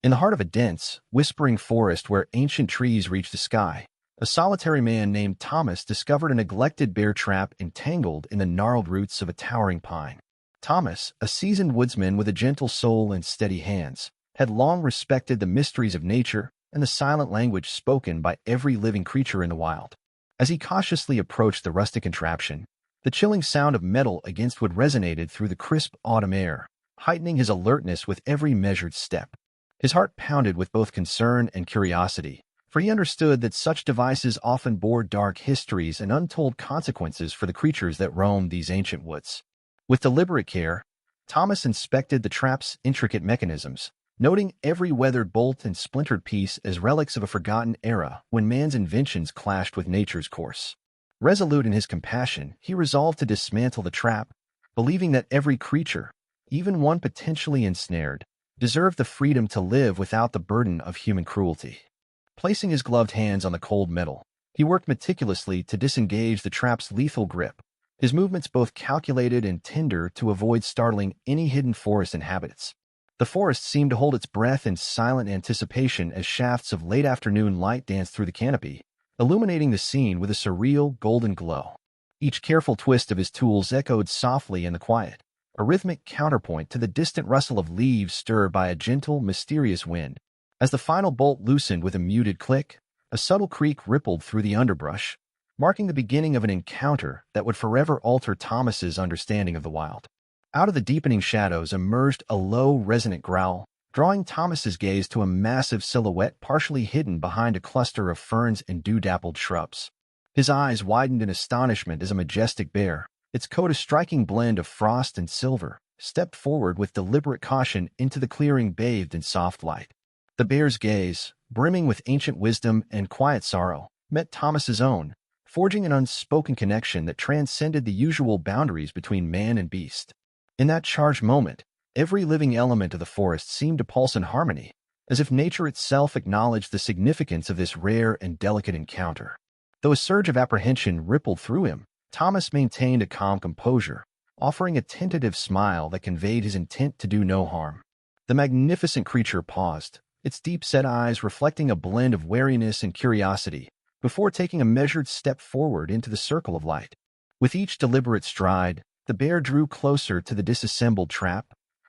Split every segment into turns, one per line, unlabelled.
In the heart of a dense, whispering forest where ancient trees reach the sky, a solitary man named Thomas discovered a neglected bear trap entangled in the gnarled roots of a towering pine. Thomas, a seasoned woodsman with a gentle soul and steady hands, had long respected the mysteries of nature and the silent language spoken by every living creature in the wild. As he cautiously approached the rustic contraption, the chilling sound of metal against wood resonated through the crisp autumn air, heightening his alertness with every measured step. His heart pounded with both concern and curiosity, for he understood that such devices often bore dark histories and untold consequences for the creatures that roamed these ancient woods. With deliberate care, Thomas inspected the trap's intricate mechanisms, noting every weathered bolt and splintered piece as relics of a forgotten era when man's inventions clashed with nature's course. Resolute in his compassion, he resolved to dismantle the trap, believing that every creature, even one potentially ensnared, deserved the freedom to live without the burden of human cruelty. Placing his gloved hands on the cold metal, he worked meticulously to disengage the trap's lethal grip, his movements both calculated and tender to avoid startling any hidden forest inhabitants. The forest seemed to hold its breath in silent anticipation as shafts of late afternoon light danced through the canopy, illuminating the scene with a surreal golden glow. Each careful twist of his tools echoed softly in the quiet, a rhythmic counterpoint to the distant rustle of leaves stirred by a gentle, mysterious wind. As the final bolt loosened with a muted click, a subtle creak rippled through the underbrush, marking the beginning of an encounter that would forever alter Thomas's understanding of the wild. Out of the deepening shadows emerged a low, resonant growl, drawing Thomas's gaze to a massive silhouette partially hidden behind a cluster of ferns and dew-dappled shrubs. His eyes widened in astonishment as a majestic bear, its coat a striking blend of frost and silver, stepped forward with deliberate caution into the clearing bathed in soft light. The bear's gaze, brimming with ancient wisdom and quiet sorrow, met Thomas's own, forging an unspoken connection that transcended the usual boundaries between man and beast. In that charged moment, every living element of the forest seemed to pulse in harmony, as if nature itself acknowledged the significance of this rare and delicate encounter. Though a surge of apprehension rippled through him, Thomas maintained a calm composure, offering a tentative smile that conveyed his intent to do no harm. The magnificent creature paused, its deep-set eyes reflecting a blend of wariness and curiosity, before taking a measured step forward into the circle of light. With each deliberate stride, the bear drew closer to the disassembled trap,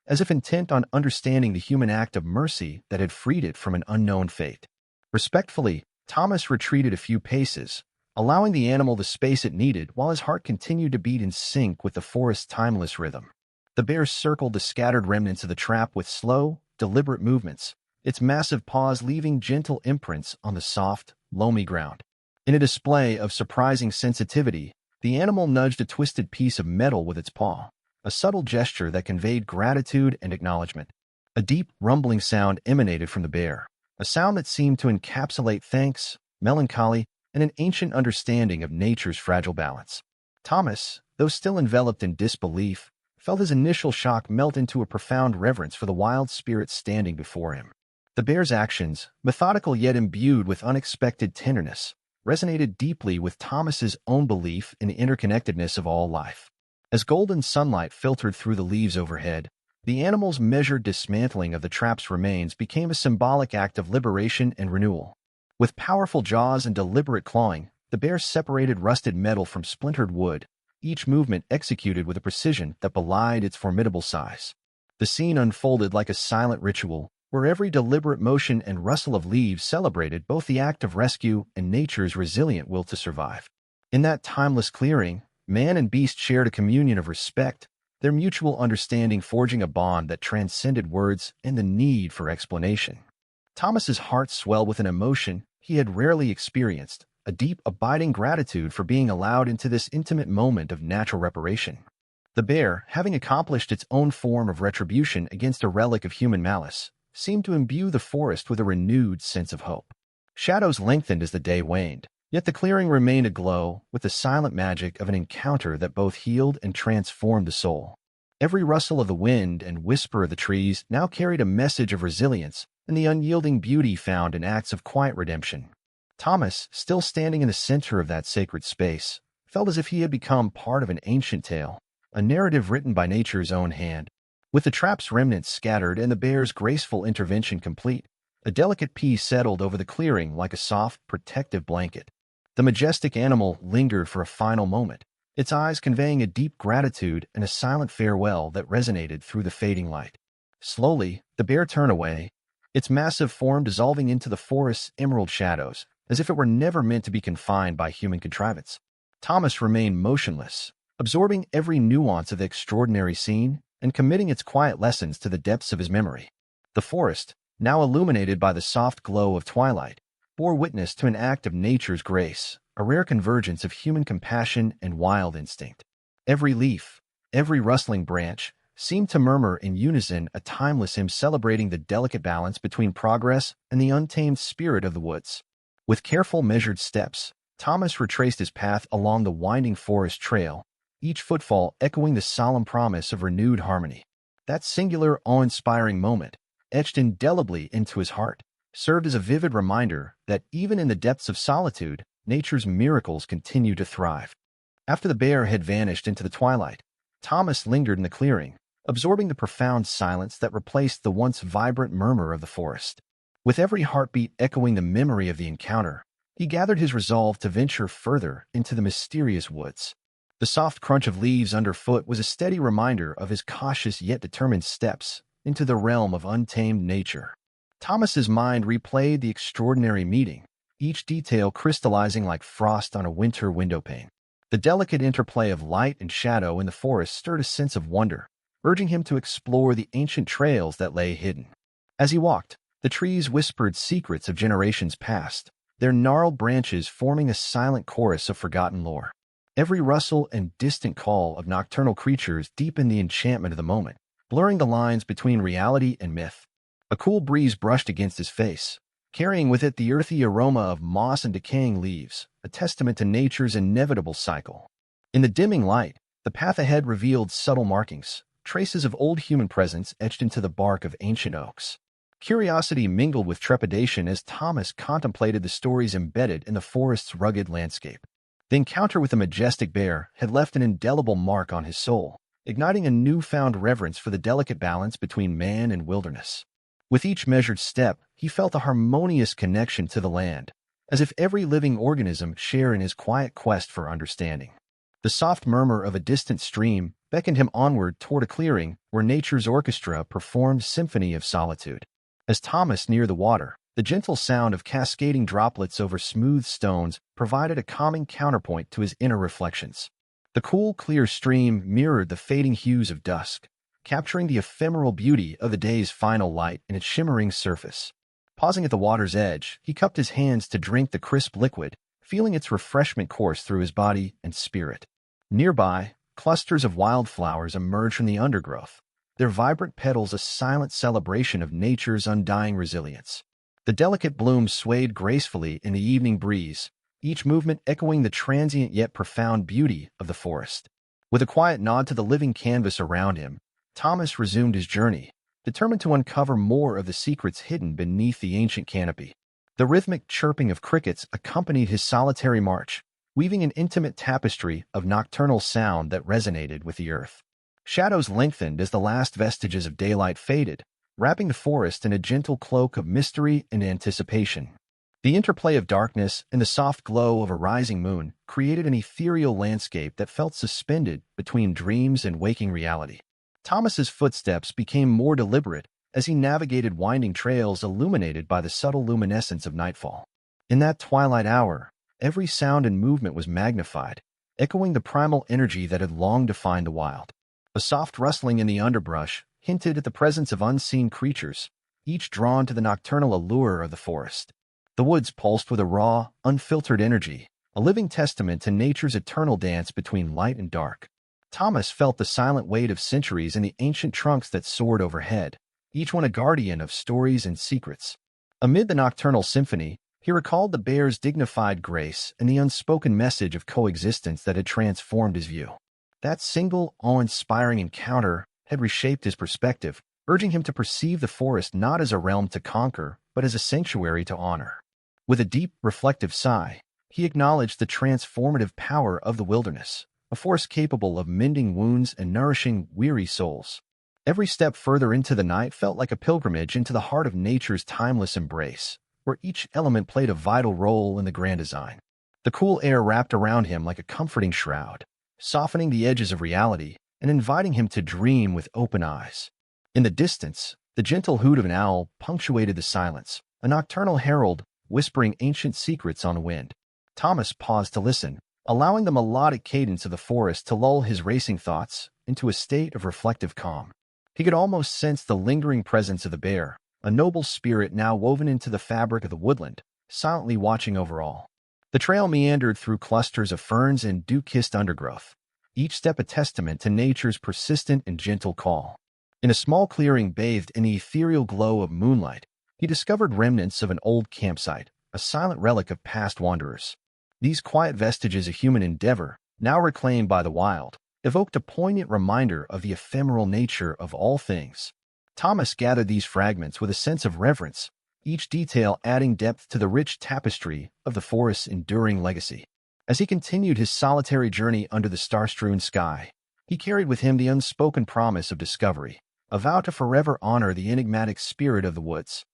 as if intent on understanding the human act of mercy that had freed it from an unknown fate. Respectfully, Thomas retreated a few paces, allowing the animal the space it needed while his heart continued to beat in sync with the forest's timeless rhythm. The bear circled the scattered remnants of the trap with slow, deliberate movements, its massive paws leaving gentle imprints on the soft, loamy ground. In a display of surprising sensitivity, the animal nudged a twisted piece of metal with its paw, a subtle gesture that conveyed gratitude and acknowledgement. A deep, rumbling sound emanated from the bear, a sound that seemed to encapsulate thanks, melancholy, and an ancient understanding of nature's fragile balance. Thomas, though still enveloped in disbelief, felt his initial shock melt into a profound reverence for the wild spirit standing before him. The bear's actions, methodical yet imbued with unexpected tenderness, resonated deeply with Thomas's own belief in the interconnectedness of all life. As golden sunlight filtered through the leaves overhead, the animal's measured dismantling of the trap's remains became a symbolic act of liberation and renewal. With powerful jaws and deliberate clawing, the bear separated rusted metal from splintered wood, each movement executed with a precision that belied its formidable size. The scene unfolded like a silent ritual, where every deliberate motion and rustle of leaves celebrated both the act of rescue and nature's resilient will to survive. In that timeless clearing, man and beast shared a communion of respect, their mutual understanding forging a bond that transcended words and the need for explanation. Thomas's heart swelled with an emotion he had rarely experienced, a deep, abiding gratitude for being allowed into this intimate moment of natural reparation. The bear, having accomplished its own form of retribution against a relic of human malice, seemed to imbue the forest with a renewed sense of hope. Shadows lengthened as the day waned, yet the clearing remained aglow with the silent magic of an encounter that both healed and transformed the soul. Every rustle of the wind and whisper of the trees now carried a message of resilience and the unyielding beauty found in acts of quiet redemption. Thomas, still standing in the center of that sacred space, felt as if he had become part of an ancient tale, a narrative written by nature's own hand. With the trap's remnants scattered and the bear's graceful intervention complete, a delicate peace settled over the clearing like a soft, protective blanket. The majestic animal lingered for a final moment, its eyes conveying a deep gratitude and a silent farewell that resonated through the fading light. Slowly, the bear turned away, its massive form dissolving into the forest's emerald shadows, as if it were never meant to be confined by human contrivance. Thomas remained motionless, absorbing every nuance of the extraordinary scene and committing its quiet lessons to the depths of his memory. The forest, now illuminated by the soft glow of twilight, bore witness to an act of nature's grace, a rare convergence of human compassion and wild instinct. Every leaf, every rustling branch, seemed to murmur in unison a timeless hymn celebrating the delicate balance between progress and the untamed spirit of the woods. With careful, measured steps, Thomas retraced his path along the winding forest trail, each footfall echoing the solemn promise of renewed harmony. That singular, awe-inspiring moment, etched indelibly into his heart, served as a vivid reminder that even in the depths of solitude, nature's miracles continue to thrive. After the bear had vanished into the twilight, Thomas lingered in the clearing, absorbing the profound silence that replaced the once vibrant murmur of the forest. With every heartbeat echoing the memory of the encounter, he gathered his resolve to venture further into the mysterious woods. The soft crunch of leaves underfoot was a steady reminder of his cautious yet determined steps into the realm of untamed nature. Thomas's mind replayed the extraordinary meeting, each detail crystallizing like frost on a winter windowpane. The delicate interplay of light and shadow in the forest stirred a sense of wonder, urging him to explore the ancient trails that lay hidden. As he walked, the trees whispered secrets of generations past, their gnarled branches forming a silent chorus of forgotten lore. Every rustle and distant call of nocturnal creatures deepened the enchantment of the moment, blurring the lines between reality and myth. A cool breeze brushed against his face, carrying with it the earthy aroma of moss and decaying leaves, a testament to nature's inevitable cycle. In the dimming light, the path ahead revealed subtle markings, traces of old human presence etched into the bark of ancient oaks. Curiosity mingled with trepidation as Thomas contemplated the stories embedded in the forest's rugged landscape. The encounter with the majestic bear had left an indelible mark on his soul, igniting a newfound reverence for the delicate balance between man and wilderness. With each measured step, he felt a harmonious connection to the land, as if every living organism shared in his quiet quest for understanding. The soft murmur of a distant stream beckoned him onward toward a clearing where nature's orchestra performed symphony of solitude. As Thomas neared the water, the gentle sound of cascading droplets over smooth stones provided a calming counterpoint to his inner reflections. The cool, clear stream mirrored the fading hues of dusk, capturing the ephemeral beauty of the day's final light in its shimmering surface. Pausing at the water's edge, he cupped his hands to drink the crisp liquid, feeling its refreshment course through his body and spirit. Nearby, clusters of wildflowers emerged from the undergrowth, their vibrant petals a silent celebration of nature's undying resilience. The delicate blooms swayed gracefully in the evening breeze, each movement echoing the transient yet profound beauty of the forest. With a quiet nod to the living canvas around him, Thomas resumed his journey, determined to uncover more of the secrets hidden beneath the ancient canopy. The rhythmic chirping of crickets accompanied his solitary march, weaving an intimate tapestry of nocturnal sound that resonated with the earth. Shadows lengthened as the last vestiges of daylight faded, wrapping the forest in a gentle cloak of mystery and anticipation. The interplay of darkness and the soft glow of a rising moon created an ethereal landscape that felt suspended between dreams and waking reality. Thomas's footsteps became more deliberate as he navigated winding trails illuminated by the subtle luminescence of nightfall. In that twilight hour, every sound and movement was magnified, echoing the primal energy that had long defined the wild. A soft rustling in the underbrush hinted at the presence of unseen creatures, each drawn to the nocturnal allure of the forest. The woods pulsed with a raw, unfiltered energy, a living testament to nature's eternal dance between light and dark. Thomas felt the silent weight of centuries in the ancient trunks that soared overhead, each one a guardian of stories and secrets. Amid the nocturnal symphony, he recalled the bear's dignified grace and the unspoken message of coexistence that had transformed his view. That single, awe-inspiring encounter had reshaped his perspective, urging him to perceive the forest not as a realm to conquer, but as a sanctuary to honor. With a deep, reflective sigh, he acknowledged the transformative power of the wilderness, a force capable of mending wounds and nourishing weary souls. Every step further into the night felt like a pilgrimage into the heart of nature's timeless embrace, where each element played a vital role in the grand design. The cool air wrapped around him like a comforting shroud, softening the edges of reality and inviting him to dream with open eyes. In the distance, the gentle hoot of an owl punctuated the silence, a nocturnal herald whispering ancient secrets on the wind. Thomas paused to listen, allowing the melodic cadence of the forest to lull his racing thoughts into a state of reflective calm. He could almost sense the lingering presence of the bear, a noble spirit now woven into the fabric of the woodland, silently watching over all. The trail meandered through clusters of ferns and dew-kissed undergrowth, each step a testament to nature's persistent and gentle call. In a small clearing bathed in the ethereal glow of moonlight, he discovered remnants of an old campsite, a silent relic of past wanderers. These quiet vestiges of human endeavor, now reclaimed by the wild, evoked a poignant reminder of the ephemeral nature of all things. Thomas gathered these fragments with a sense of reverence, each detail adding depth to the rich tapestry of the forest's enduring legacy. As he continued his solitary journey under the star-strewn sky, he carried with him the unspoken promise of discovery, a vow to forever honor the enigmatic spirit of the woods.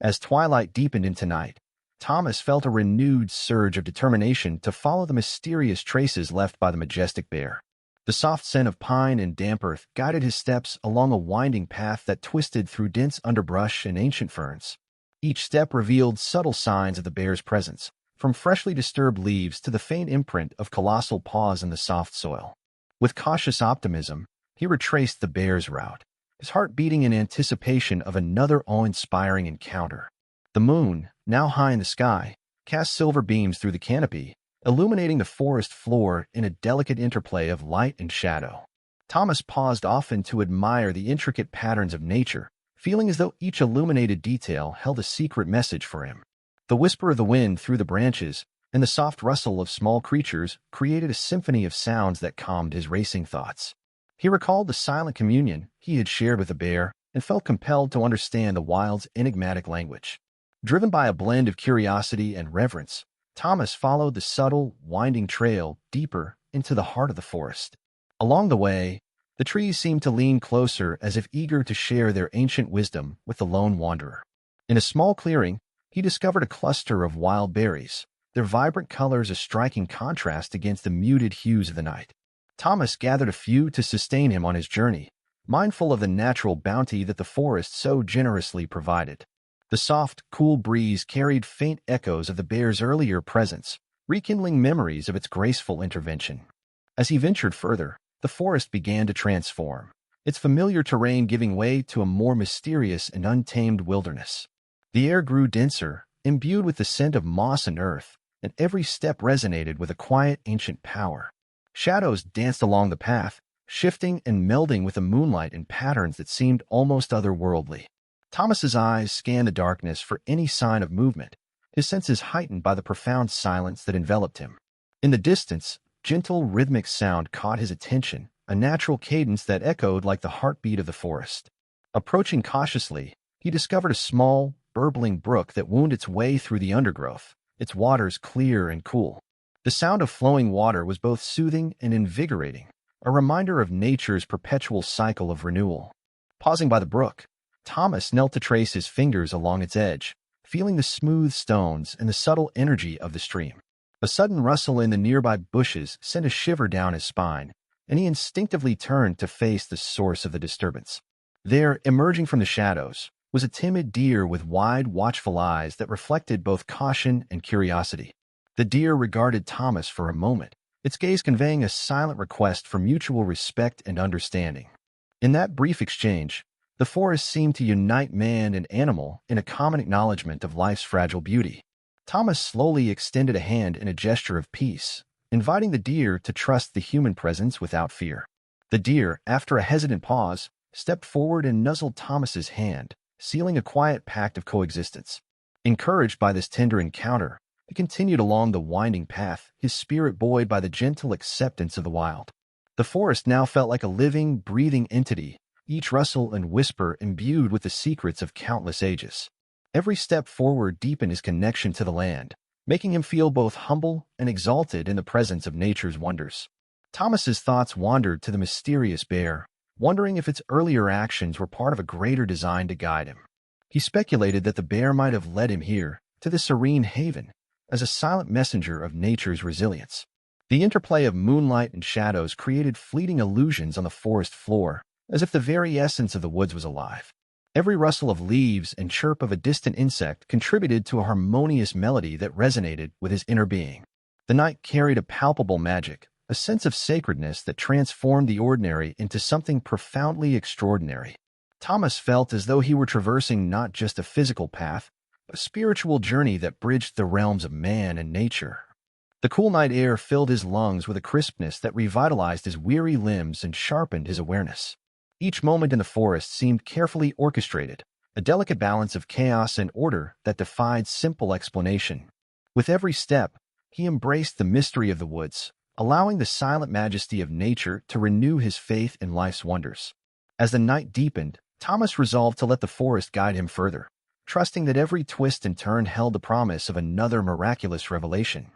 As twilight deepened into night, Thomas felt a renewed surge of determination to follow the mysterious traces left by the majestic bear. The soft scent of pine and damp earth guided his steps along a winding path that twisted through dense underbrush and ancient ferns. Each step revealed subtle signs of the bear's presence, from freshly disturbed leaves to the faint imprint of colossal paws in the soft soil. With cautious optimism, he retraced the bear's route, his heart beating in anticipation of another awe-inspiring encounter. The moon, now high in the sky, cast silver beams through the canopy, illuminating the forest floor in a delicate interplay of light and shadow. Thomas paused often to admire the intricate patterns of nature, feeling as though each illuminated detail held a secret message for him. The whisper of the wind through the branches and the soft rustle of small creatures created a symphony of sounds that calmed his racing thoughts. He recalled the silent communion he had shared with the bear and felt compelled to understand the wild's enigmatic language. Driven by a blend of curiosity and reverence, Thomas followed the subtle, winding trail deeper into the heart of the forest. Along the way, the trees seemed to lean closer as if eager to share their ancient wisdom with the lone wanderer. In a small clearing, he discovered a cluster of wild berries, their vibrant colors a striking contrast against the muted hues of the night. Thomas gathered a few to sustain him on his journey, mindful of the natural bounty that the forest so generously provided. The soft, cool breeze carried faint echoes of the bear's earlier presence, rekindling memories of its graceful intervention. As he ventured further, the forest began to transform, its familiar terrain giving way to a more mysterious and untamed wilderness. The air grew denser, imbued with the scent of moss and earth, and every step resonated with a quiet, ancient power. Shadows danced along the path, shifting and melding with the moonlight in patterns that seemed almost otherworldly. Thomas's eyes scanned the darkness for any sign of movement, his senses heightened by the profound silence that enveloped him. In the distance, gentle rhythmic sound caught his attention, a natural cadence that echoed like the heartbeat of the forest. Approaching cautiously, he discovered a small, burbling brook that wound its way through the undergrowth, its waters clear and cool. The sound of flowing water was both soothing and invigorating, a reminder of nature's perpetual cycle of renewal. Pausing by the brook, Thomas knelt to trace his fingers along its edge, feeling the smooth stones and the subtle energy of the stream. A sudden rustle in the nearby bushes sent a shiver down his spine, and he instinctively turned to face the source of the disturbance. There, emerging from the shadows, was a timid deer with wide, watchful eyes that reflected both caution and curiosity. The deer regarded Thomas for a moment, its gaze conveying a silent request for mutual respect and understanding. In that brief exchange, the forest seemed to unite man and animal in a common acknowledgement of life's fragile beauty. Thomas slowly extended a hand in a gesture of peace, inviting the deer to trust the human presence without fear. The deer, after a hesitant pause, stepped forward and nuzzled Thomas's hand, sealing a quiet pact of coexistence. Encouraged by this tender encounter, he continued along the winding path, his spirit buoyed by the gentle acceptance of the wild. The forest now felt like a living, breathing entity, each rustle and whisper imbued with the secrets of countless ages. Every step forward deepened his connection to the land, making him feel both humble and exalted in the presence of nature's wonders. Thomas's thoughts wandered to the mysterious bear, wondering if its earlier actions were part of a greater design to guide him. He speculated that the bear might have led him here, to this serene haven, as a silent messenger of nature's resilience. The interplay of moonlight and shadows created fleeting illusions on the forest floor, as if the very essence of the woods was alive. Every rustle of leaves and chirp of a distant insect contributed to a harmonious melody that resonated with his inner being. The night carried a palpable magic, a sense of sacredness that transformed the ordinary into something profoundly extraordinary. Thomas felt as though he were traversing not just a physical path, but a spiritual journey that bridged the realms of man and nature. The cool night air filled his lungs with a crispness that revitalized his weary limbs and sharpened his awareness. Each moment in the forest seemed carefully orchestrated, a delicate balance of chaos and order that defied simple explanation. With every step, he embraced the mystery of the woods, allowing the silent majesty of nature to renew his faith in life's wonders. As the night deepened, Thomas resolved to let the forest guide him further, trusting that every twist and turn held the promise of another miraculous revelation.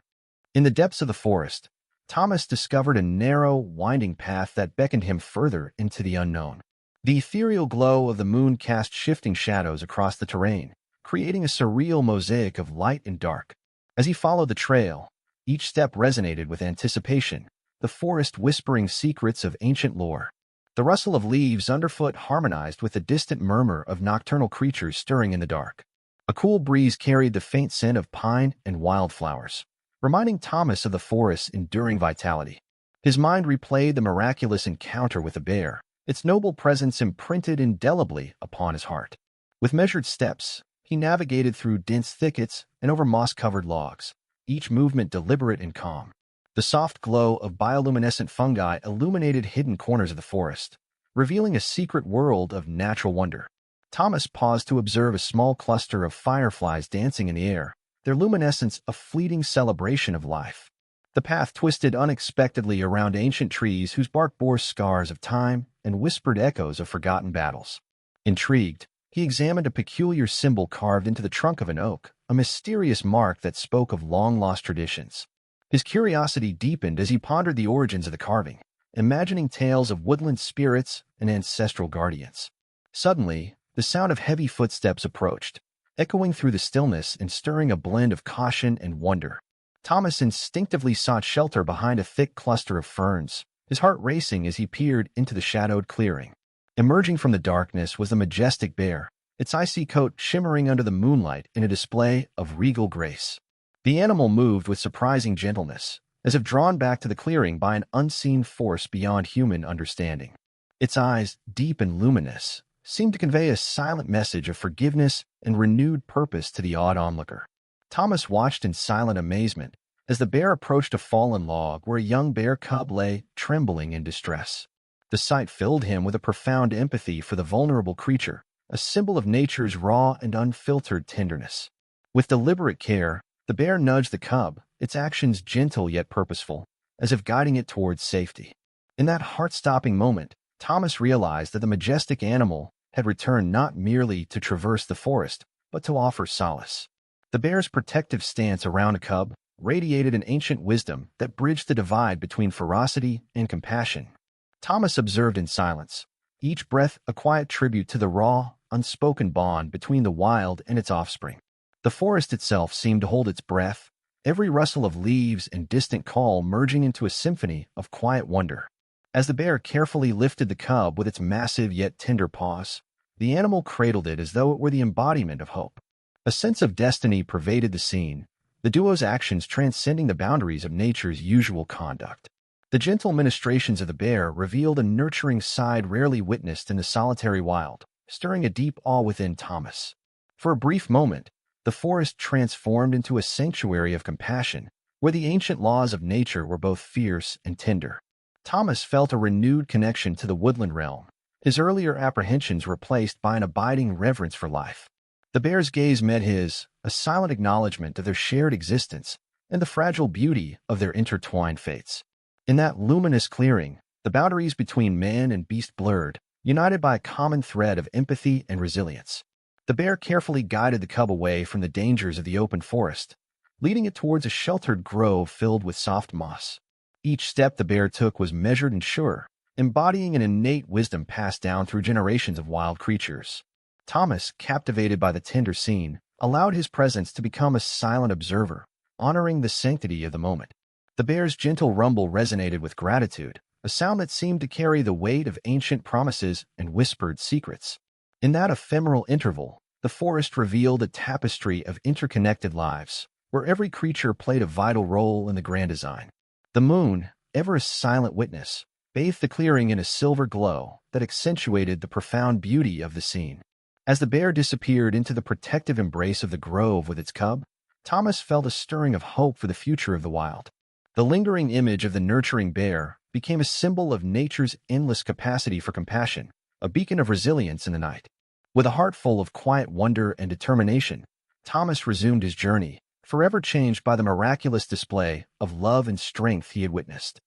In the depths of the forest, Thomas discovered a narrow, winding path that beckoned him further into the unknown. The ethereal glow of the moon cast shifting shadows across the terrain, creating a surreal mosaic of light and dark. As he followed the trail, each step resonated with anticipation, the forest whispering secrets of ancient lore. The rustle of leaves underfoot harmonized with the distant murmur of nocturnal creatures stirring in the dark. A cool breeze carried the faint scent of pine and wildflowers, reminding Thomas of the forest's enduring vitality. His mind replayed the miraculous encounter with the bear, its noble presence imprinted indelibly upon his heart. With measured steps, he navigated through dense thickets and over moss-covered logs, each movement deliberate and calm. The soft glow of bioluminescent fungi illuminated hidden corners of the forest, revealing a secret world of natural wonder. Thomas paused to observe a small cluster of fireflies dancing in the air, their luminescence a fleeting celebration of life. The path twisted unexpectedly around ancient trees whose bark bore scars of time and whispered echoes of forgotten battles. Intrigued, he examined a peculiar symbol carved into the trunk of an oak, a mysterious mark that spoke of long-lost traditions. His curiosity deepened as he pondered the origins of the carving, imagining tales of woodland spirits and ancestral guardians. Suddenly, the sound of heavy footsteps approached, echoing through the stillness and stirring a blend of caution and wonder. Thomas instinctively sought shelter behind a thick cluster of ferns, his heart racing as he peered into the shadowed clearing. Emerging from the darkness was the majestic bear, its icy coat shimmering under the moonlight in a display of regal grace. The animal moved with surprising gentleness, as if drawn back to the clearing by an unseen force beyond human understanding. Its eyes, deep and luminous, seemed to convey a silent message of forgiveness and renewed purpose to the awed onlooker. Thomas watched in silent amazement as the bear approached a fallen log where a young bear cub lay, trembling in distress. The sight filled him with a profound empathy for the vulnerable creature, a symbol of nature's raw and unfiltered tenderness. With deliberate care, the bear nudged the cub, its actions gentle yet purposeful, as if guiding it towards safety. In that heart-stopping moment, Thomas realized that the majestic animal had returned not merely to traverse the forest, but to offer solace. The bear's protective stance around a cub radiated an ancient wisdom that bridged the divide between ferocity and compassion. Thomas observed in silence, each breath a quiet tribute to the raw, unspoken bond between the wild and its offspring. The forest itself seemed to hold its breath, every rustle of leaves and distant call merging into a symphony of quiet wonder. As the bear carefully lifted the cub with its massive yet tender paws, the animal cradled it as though it were the embodiment of hope. A sense of destiny pervaded the scene, the duo's actions transcending the boundaries of nature's usual conduct. The gentle ministrations of the bear revealed a nurturing side rarely witnessed in the solitary wild, stirring a deep awe within Thomas. For a brief moment, the forest transformed into a sanctuary of compassion, where the ancient laws of nature were both fierce and tender. Thomas felt a renewed connection to the woodland realm, his earlier apprehensions replaced by an abiding reverence for life. The bear's gaze met his, a silent acknowledgement of their shared existence and the fragile beauty of their intertwined fates. In that luminous clearing, the boundaries between man and beast blurred, united by a common thread of empathy and resilience. The bear carefully guided the cub away from the dangers of the open forest, leading it towards a sheltered grove filled with soft moss. Each step the bear took was measured and sure, embodying an innate wisdom passed down through generations of wild creatures. Thomas, captivated by the tender scene, allowed his presence to become a silent observer, honoring the sanctity of the moment. The bear's gentle rumble resonated with gratitude, a sound that seemed to carry the weight of ancient promises and whispered secrets. In that ephemeral interval, the forest revealed a tapestry of interconnected lives, where every creature played a vital role in the grand design. The moon, ever a silent witness, bathed the clearing in a silver glow that accentuated the profound beauty of the scene. As the bear disappeared into the protective embrace of the grove with its cub, Thomas felt a stirring of hope for the future of the wild. The lingering image of the nurturing bear became a symbol of nature's endless capacity for compassion, a beacon of resilience in the night. With a heart full of quiet wonder and determination, Thomas resumed his journey, forever changed by the miraculous display of love and strength he had witnessed.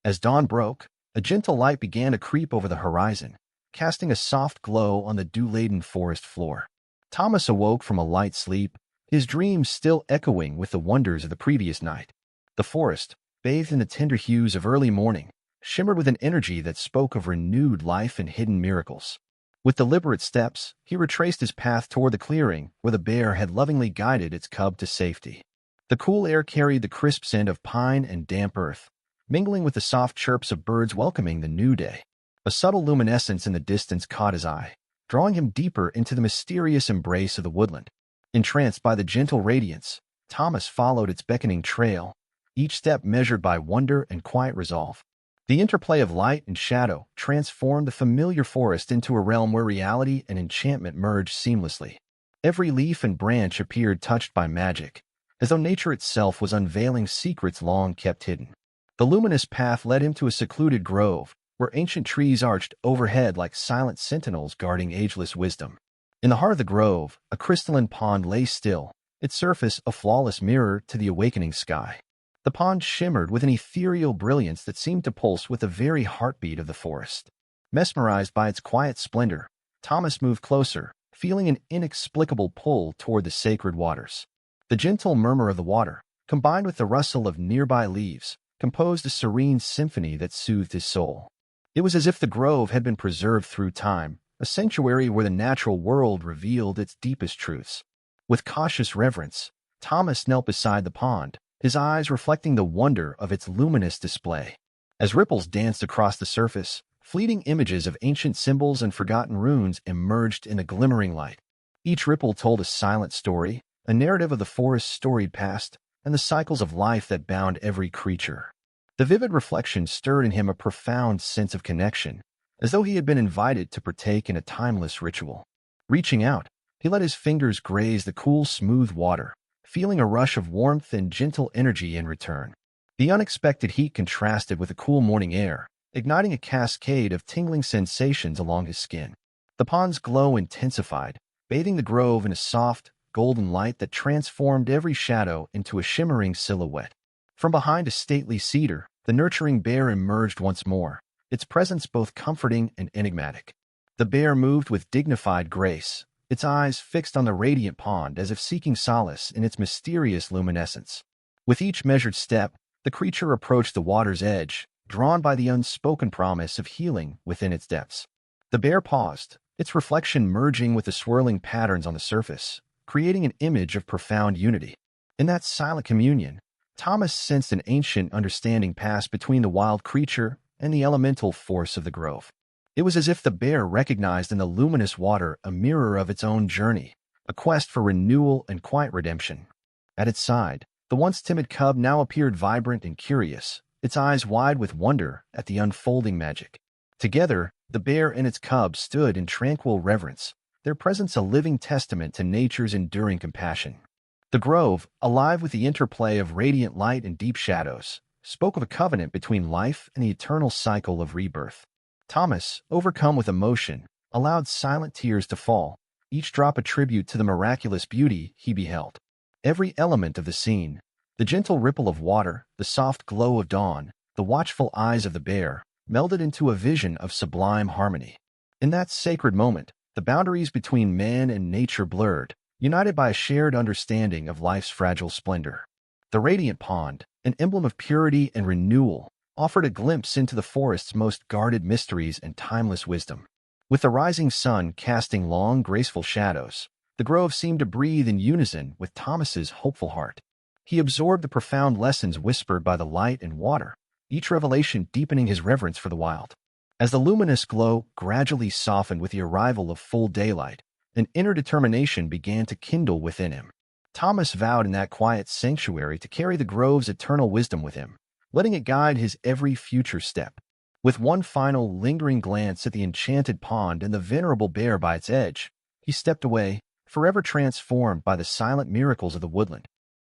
As dawn broke, a gentle light began to creep over the horizon, casting a soft glow on the dew-laden forest floor. Thomas awoke from a light sleep, his dreams still echoing with the wonders of the previous night. The forest, bathed in the tender hues of early morning, shimmered with an energy that spoke of renewed life and hidden miracles. With deliberate steps, he retraced his path toward the clearing where the bear had lovingly guided its cub to safety. The cool air carried the crisp scent of pine and damp earth, mingling with the soft chirps of birds welcoming the new day. A subtle luminescence in the distance caught his eye, drawing him deeper into the mysterious embrace of the woodland. Entranced by the gentle radiance, Thomas followed its beckoning trail, each step measured by wonder and quiet resolve. The interplay of light and shadow transformed the familiar forest into a realm where reality and enchantment merged seamlessly. Every leaf and branch appeared touched by magic, as though nature itself was unveiling secrets long kept hidden. The luminous path led him to a secluded grove, where ancient trees arched overhead like silent sentinels guarding ageless wisdom. In the heart of the grove, a crystalline pond lay still, its surface a flawless mirror to the awakening sky. The pond shimmered with an ethereal brilliance that seemed to pulse with the very heartbeat of the forest. Mesmerized by its quiet splendor, Thomas moved closer, feeling an inexplicable pull toward the sacred waters. The gentle murmur of the water, combined with the rustle of nearby leaves, composed a serene symphony that soothed his soul. It was as if the grove had been preserved through time, a sanctuary where the natural world revealed its deepest truths. With cautious reverence, Thomas knelt beside the pond, his eyes reflecting the wonder of its luminous display. As ripples danced across the surface, fleeting images of ancient symbols and forgotten runes emerged in the glimmering light. Each ripple told a silent story, a narrative of the forest's storied past, and the cycles of life that bound every creature. The vivid reflection stirred in him a profound sense of connection, as though he had been invited to partake in a timeless ritual. Reaching out, he let his fingers graze the cool, smooth water, feeling a rush of warmth and gentle energy in return. The unexpected heat contrasted with the cool morning air, igniting a cascade of tingling sensations along his skin. The pond's glow intensified, bathing the grove in a soft, golden light that transformed every shadow into a shimmering silhouette. From behind a stately cedar, the nurturing bear emerged once more, its presence both comforting and enigmatic. The bear moved with dignified grace, its eyes fixed on the radiant pond as if seeking solace in its mysterious luminescence. With each measured step, the creature approached the water's edge, drawn by the unspoken promise of healing within its depths. The bear paused, its reflection merging with the swirling patterns on the surface, creating an image of profound unity. In that silent communion, Thomas sensed an ancient understanding pass between the wild creature and the elemental force of the grove. It was as if the bear recognized in the luminous water a mirror of its own journey, a quest for renewal and quiet redemption. At its side, the once timid cub now appeared vibrant and curious, its eyes wide with wonder at the unfolding magic. Together, the bear and its cub stood in tranquil reverence, their presence a living testament to nature's enduring compassion. The grove, alive with the interplay of radiant light and deep shadows, spoke of a covenant between life and the eternal cycle of rebirth. Thomas, overcome with emotion, allowed silent tears to fall, each drop a tribute to the miraculous beauty he beheld. Every element of the scene, the gentle ripple of water, the soft glow of dawn, the watchful eyes of the bear, melded into a vision of sublime harmony. In that sacred moment, the boundaries between man and nature blurred, united by a shared understanding of life's fragile splendor. The radiant pond, an emblem of purity and renewal, offered a glimpse into the forest's most guarded mysteries and timeless wisdom. With the rising sun casting long, graceful shadows, the grove seemed to breathe in unison with Thomas's hopeful heart. He absorbed the profound lessons whispered by the light and water, each revelation deepening his reverence for the wild. As the luminous glow gradually softened with the arrival of full daylight, an inner determination began to kindle within him. Thomas vowed in that quiet sanctuary to carry the grove's eternal wisdom with him, letting it guide his every future step. With one final lingering glance at the enchanted pond and the venerable bear by its edge, he stepped away, forever transformed by the silent miracles of the woodland.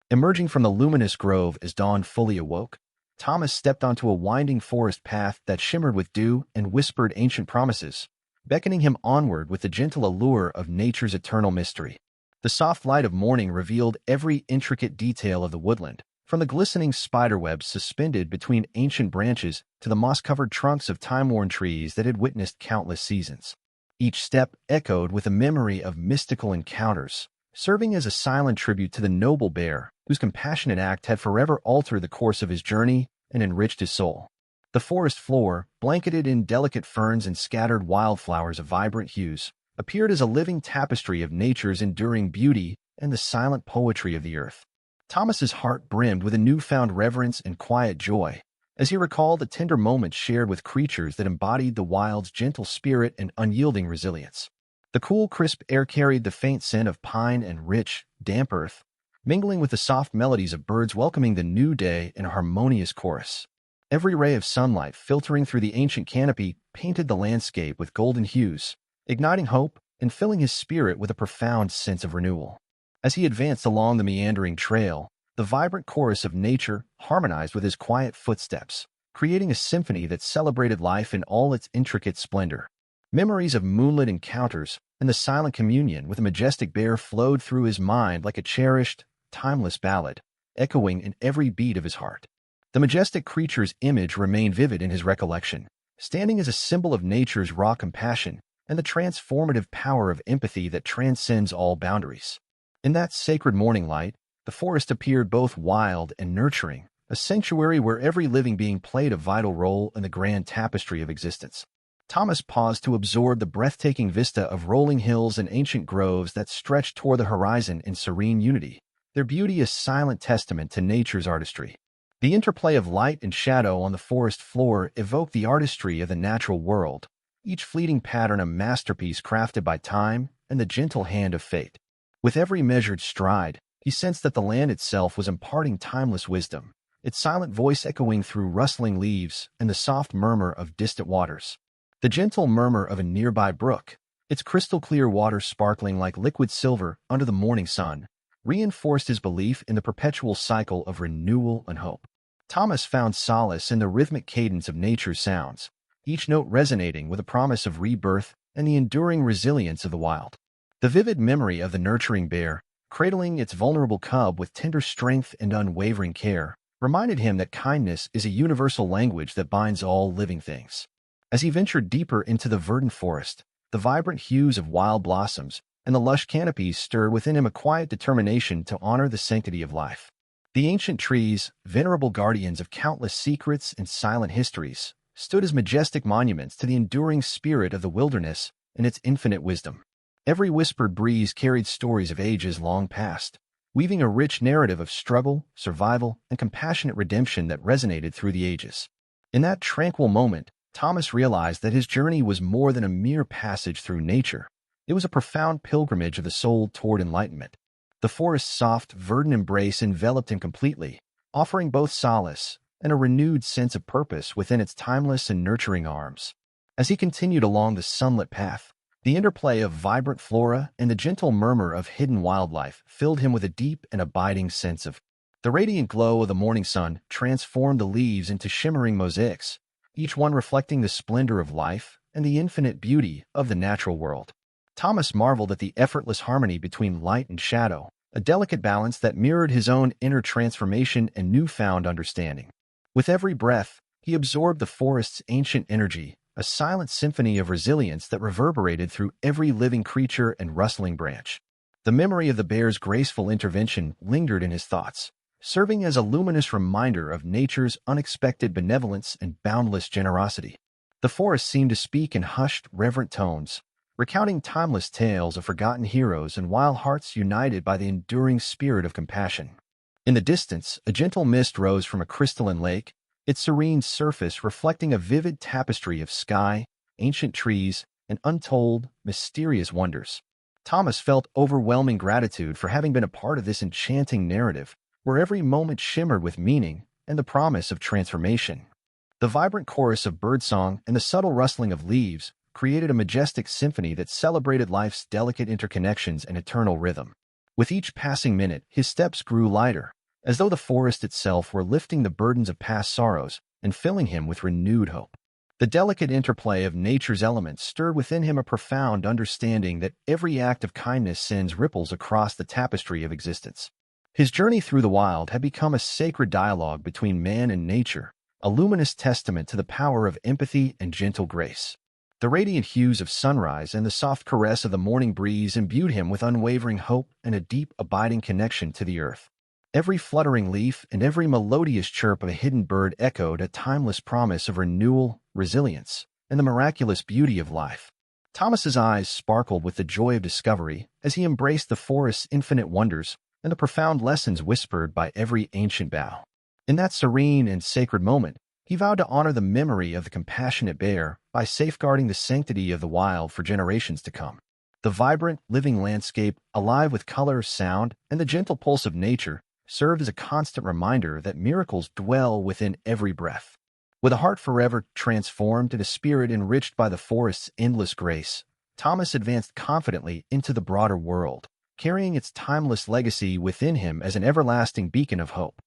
Emerging from the luminous grove as dawn fully awoke, Thomas stepped onto a winding forest path that shimmered with dew and whispered ancient promises, beckoning him onward with the gentle allure of nature's eternal mystery. The soft light of morning revealed every intricate detail of the woodland, from the glistening spiderwebs suspended between ancient branches to the moss-covered trunks of time-worn trees that had witnessed countless seasons. Each step echoed with a memory of mystical encounters, serving as a silent tribute to the noble bear whose compassionate act had forever altered the course of his journey and enriched his soul. The forest floor, blanketed in delicate ferns and scattered wildflowers of vibrant hues, appeared as a living tapestry of nature's enduring beauty and the silent poetry of the earth. Thomas's heart brimmed with a newfound reverence and quiet joy as he recalled the tender moments shared with creatures that embodied the wild's gentle spirit and unyielding resilience. The cool, crisp air carried the faint scent of pine and rich, damp earth, mingling with the soft melodies of birds welcoming the new day in a harmonious chorus. Every ray of sunlight filtering through the ancient canopy painted the landscape with golden hues, igniting hope and filling his spirit with a profound sense of renewal. As he advanced along the meandering trail, the vibrant chorus of nature harmonized with his quiet footsteps, creating a symphony that celebrated life in all its intricate splendor. Memories of moonlit encounters and the silent communion with a majestic bear flowed through his mind like a cherished, timeless ballad, echoing in every beat of his heart. The majestic creature's image remained vivid in his recollection, standing as a symbol of nature's raw compassion and the transformative power of empathy that transcends all boundaries. In that sacred morning light, the forest appeared both wild and nurturing, a sanctuary where every living being played a vital role in the grand tapestry of existence. Thomas paused to absorb the breathtaking vista of rolling hills and ancient groves that stretched toward the horizon in serene unity, their beauty a silent testament to nature's artistry. The interplay of light and shadow on the forest floor evoked the artistry of the natural world, each fleeting pattern a masterpiece crafted by time and the gentle hand of fate. With every measured stride, he sensed that the land itself was imparting timeless wisdom, its silent voice echoing through rustling leaves and the soft murmur of distant waters. The gentle murmur of a nearby brook, its crystal-clear water sparkling like liquid silver under the morning sun, reinforced his belief in the perpetual cycle of renewal and hope. Thomas found solace in the rhythmic cadence of nature's sounds, each note resonating with a promise of rebirth and the enduring resilience of the wild. The vivid memory of the nurturing bear, cradling its vulnerable cub with tender strength and unwavering care, reminded him that kindness is a universal language that binds all living things. As he ventured deeper into the verdant forest, the vibrant hues of wild blossoms and the lush canopies stirred within him a quiet determination to honor the sanctity of life. The ancient trees, venerable guardians of countless secrets and silent histories, stood as majestic monuments to the enduring spirit of the wilderness and its infinite wisdom. Every whispered breeze carried stories of ages long past, weaving a rich narrative of struggle, survival, and compassionate redemption that resonated through the ages. In that tranquil moment, Thomas realized that his journey was more than a mere passage through nature. It was a profound pilgrimage of the soul toward enlightenment. The forest's soft, verdant embrace enveloped him completely, offering both solace and a renewed sense of purpose within its timeless and nurturing arms. As he continued along the sunlit path, the interplay of vibrant flora and the gentle murmur of hidden wildlife filled him with a deep and abiding sense of. The radiant glow of the morning sun transformed the leaves into shimmering mosaics, each one reflecting the splendor of life and the infinite beauty of the natural world. Thomas marveled at the effortless harmony between light and shadow, a delicate balance that mirrored his own inner transformation and newfound understanding. With every breath, he absorbed the forest's ancient energy, a silent symphony of resilience that reverberated through every living creature and rustling branch. The memory of the bear's graceful intervention lingered in his thoughts, serving as a luminous reminder of nature's unexpected benevolence and boundless generosity. The forest seemed to speak in hushed, reverent tones, recounting timeless tales of forgotten heroes and wild hearts united by the enduring spirit of compassion. In the distance, a gentle mist rose from a crystalline lake, its serene surface reflecting a vivid tapestry of sky, ancient trees, and untold, mysterious wonders. Thomas felt overwhelming gratitude for having been a part of this enchanting narrative, where every moment shimmered with meaning and the promise of transformation. The vibrant chorus of birdsong and the subtle rustling of leaves created a majestic symphony that celebrated life's delicate interconnections and eternal rhythm. With each passing minute, his steps grew lighter, as though the forest itself were lifting the burdens of past sorrows and filling him with renewed hope. The delicate interplay of nature's elements stirred within him a profound understanding that every act of kindness sends ripples across the tapestry of existence. His journey through the wild had become a sacred dialogue between man and nature, a luminous testament to the power of empathy and gentle grace. The radiant hues of sunrise and the soft caress of the morning breeze imbued him with unwavering hope and a deep, abiding connection to the earth. Every fluttering leaf and every melodious chirp of a hidden bird echoed a timeless promise of renewal, resilience, and the miraculous beauty of life. Thomas's eyes sparkled with the joy of discovery as he embraced the forest's infinite wonders and the profound lessons whispered by every ancient bough. In that serene and sacred moment, he vowed to honor the memory of the compassionate bear by safeguarding the sanctity of the wild for generations to come. The vibrant, living landscape, alive with color, sound, and the gentle pulse of nature, served as a constant reminder that miracles dwell within every breath. With a heart forever transformed and a spirit enriched by the forest's endless grace, Thomas advanced confidently into the broader world, carrying its timeless legacy within him as an everlasting beacon of hope.